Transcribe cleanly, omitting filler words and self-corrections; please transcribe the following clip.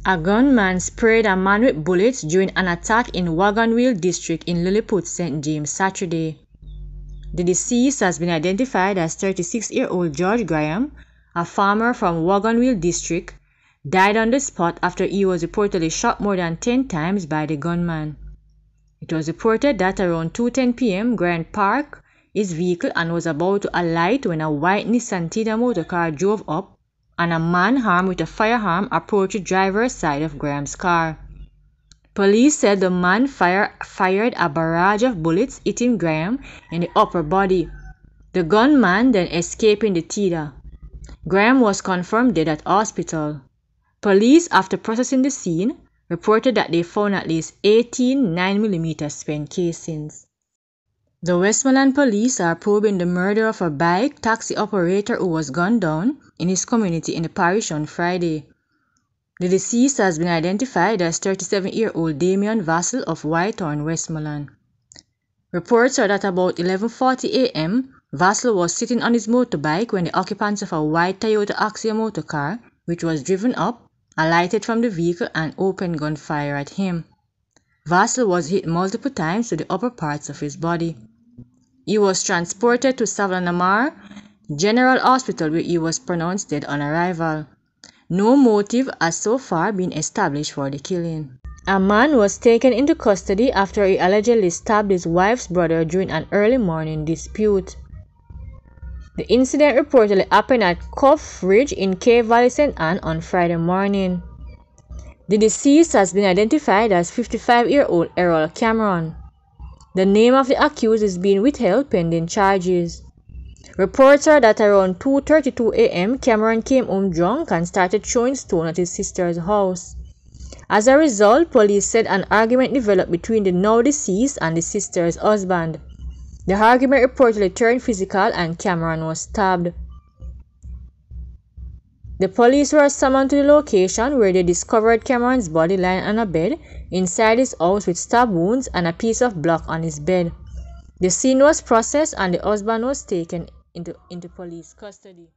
A gunman sprayed a man with bullets during an attack in Wagonville district in Lilliput, St. James, Saturday. The deceased has been identified as 36-year-old George Graham, a farmer from Wagonville district, died on the spot after he was reportedly shot more than 10 times by the gunman. It was reported that around 2:10 p.m. Graham parked his vehicle and was about to alight when a white Nissan Tiida motorcar drove up and a man armed with a firearm approached the driver's side of Graham's car. Police said the man fired a barrage of bullets hitting Graham in the upper body. The gunman then escaped in the Tiida. Graham was confirmed dead at hospital. Police, after processing the scene, reported that they found at least 18 9mm spent casings. The Westmoreland police are probing the murder of a bike taxi operator who was gunned down in his community in the parish on Friday. The deceased has been identified as 37-year-old Damian Vassell of Whitehorn, Westmoreland. Reports are that about 11:40 a.m., Vassell was sitting on his motorbike when the occupants of a white Toyota Axia motorcar, which was driven up, alighted from the vehicle and opened gunfire at him. Vassell was hit multiple times to the upper parts of his body. He was transported to Savanamar General Hospital where he was pronounced dead on arrival. No motive has so far been established for the killing. A man was taken into custody after he allegedly stabbed his wife's brother during an early morning dispute. The incident reportedly happened at Cuff Ridge in Cave Valley, St. Anne on Friday morning. The deceased has been identified as 55-year-old Errol Cameron. The name of the accused is being withheld pending charges. Reports are that around 2:32 a.m. Cameron came home drunk and started throwing stones at his sister's house. As a result, police said an argument developed between the now deceased and the sister's husband. The argument reportedly turned physical and Cameron was stabbed. The police were summoned to the location where they discovered Cameron's body lying on a bed inside his house with stab wounds and a piece of block on his bed. The scene was processed and the husband was taken into police custody.